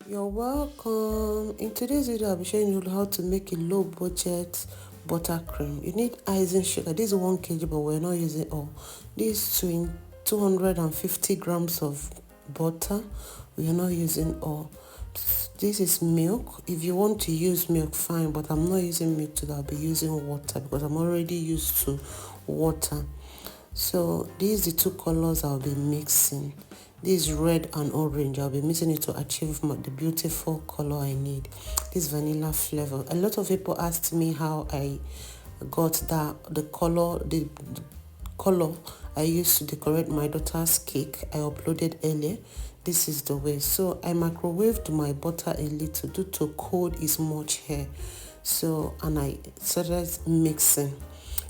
You're welcome. In today's video, I'll be showing you how to make a low budget buttercream. You need icing sugar. This is 1 kg, but we're not using all. This is 250 grams of butter. We are not using all. This is milk. If you want to use milk, fine, but I'm not using milk today. I'll be using water because I'm already used to water. So these are the two colors I'll be mixing. This red and orange, I'll be mixing it to achieve the beautiful color I need. This vanilla flavor. A lot of people asked me how I got the color I used to decorate my daughter's cake. I uploaded earlier. This is the way. So I microwaved my butter a little due to cold is much here. So, and I started mixing.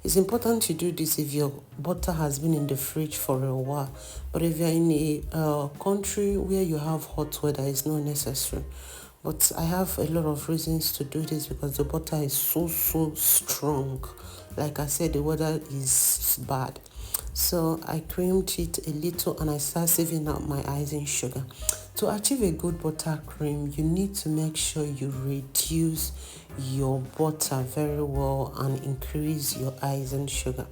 It's important to do this if your butter has been in the fridge for a while. But if you're in a country where you have hot weather, it's not necessary. But I have a lot of reasons to do this because the butter is so strong. Like I said, the weather is bad. So I creamed it a little and I start saving up my icing sugar. To achieve a good buttercream, you need to make sure you reduce your butter very well and increase your icing sugar.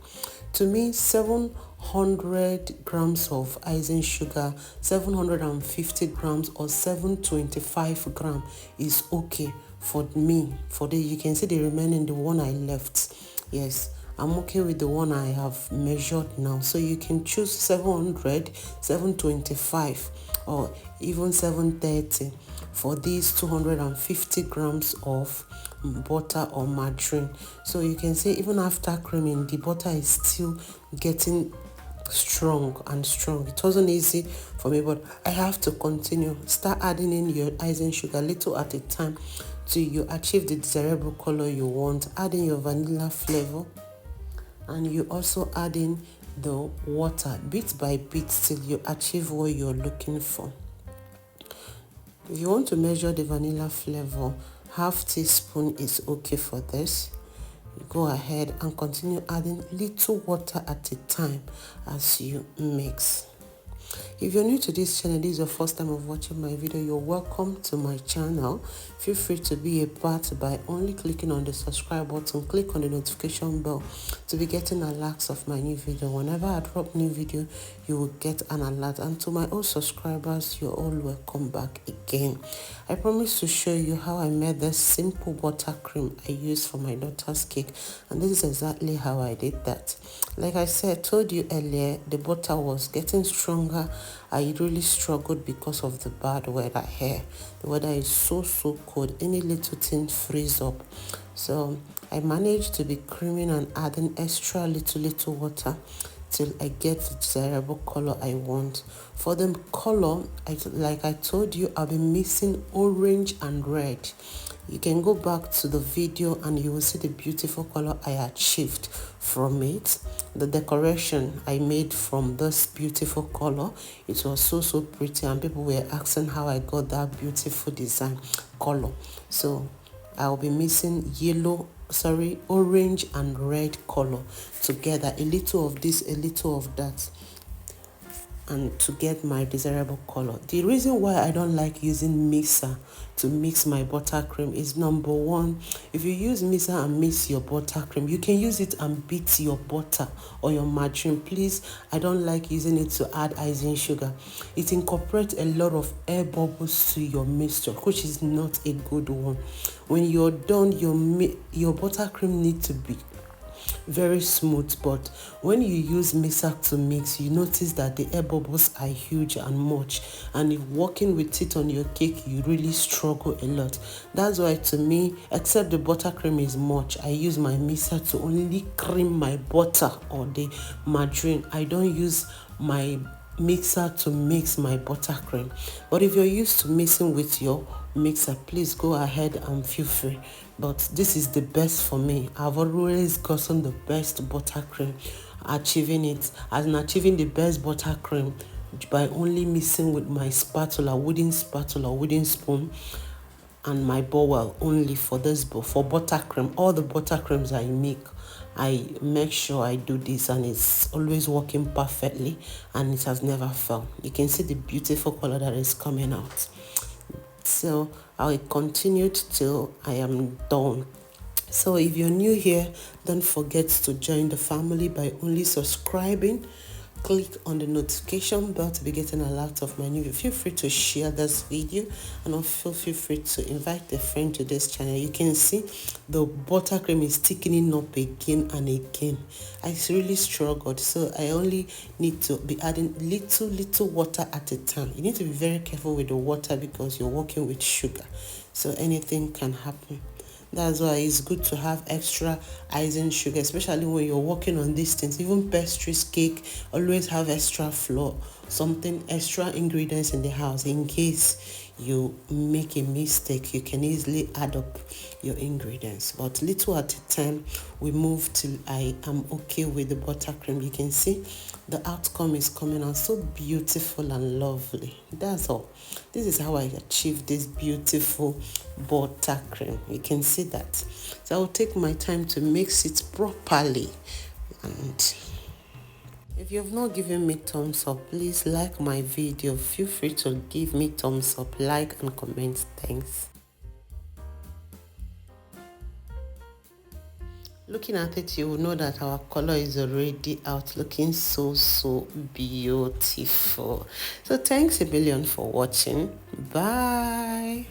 To me, 700 grams of icing sugar, 750 grams or 725 grams is okay for me. You can see the remaining, the one I left. Yes, I'm okay with the one I have measured now. So you can choose 700, 725 or even 730 for these 250 grams of butter or margarine. So you can see even after creaming, the butter is still getting strong and strong. It wasn't easy for me, but I have to continue. Start adding in your icing sugar little at a time till you achieve the desirable color you want. Add in your vanilla flavor, and you also add in the water bit by bit till you achieve what you're looking for. If you want to measure the vanilla flavor, half teaspoon is okay for this. You go ahead and continue adding little water at a time as you mix. If you're new to this channel, this is your first time of watching my video, you're welcome to my channel. Feel free to be a part by only clicking on the subscribe button. Click on the notification bell to be getting alerts of my new video. Whenever I drop new video, you will get an alert. And to my old subscribers, you're all welcome back again. I promise to show you how I made this simple buttercream I used for my daughter's cake, and this is exactly how I did that. Like I said, told you earlier, the butter was getting stronger. I really struggled because of the bad weather here. The weather is so cold. Any little thing freeze up. So I managed to be creaming and adding extra little water till I get the desirable color I want. For the color, like I told you, I'll be mixing orange and red. You can go back to the video and you will see the beautiful color I achieved from it. The decoration I made from this beautiful color, it was so pretty, and people were asking how I got that beautiful design color. So I'll be mixing orange and red color together, a little of this, a little of that, and to get my desirable color. The reason why I don't like using mixer to mix my buttercream is, number one, if you use mixer and mix your buttercream, you can use it and beat your butter or your margarine. Please, I don't like using it to add icing sugar. It incorporates a lot of air bubbles to your mixture, which is not a good one. When you're done, your buttercream needs to be very smooth, but when you use mixer to mix, you notice that the air bubbles are huge and much, and if working with it on your cake, you really struggle a lot. That's why, to me, except the buttercream is much, I use my mixer to only cream my butter or the margarine. I don't use my mixer to mix my buttercream. But if you're used to mixing with your mixer, please go ahead and feel free. But this is the best for me. I've always gotten the best buttercream, achieving the best buttercream by only mixing with my wooden spatula, wooden spoon, and my bowl only for buttercream. All the buttercreams I make sure I do this, and it's always working perfectly, and it has never failed. You can see the beautiful color that is coming out. So I continued till I am done. So if you're new here, don't forget to join the family by only subscribing. Click on the notification bell to be getting a lot of my new video. Feel free to share this video, and also feel free to invite a friend to this channel. You can see the buttercream is thickening up again and again. I really struggled, so I only need to be adding little water at a time. You need to be very careful with the water because you're working with sugar, so anything can happen. That's why it's good to have extra icing sugar, especially when you're working on these things. Even pastries, cake, always have extra flour, something extra ingredients in the house in case you make a mistake. You can easily add up your ingredients, but little at a time. We move till I am okay with the buttercream. You can see the outcome is coming out so beautiful and lovely. That's all. This is how I achieved this beautiful buttercream. You can see that. So I'll take my time to mix it properly. And if you've not given me thumbs up, please like my video. Feel free to give me thumbs up, like and comment. Thanks. Looking at it, you will know that our color is already out, looking so beautiful. So thanks a million for watching. Bye.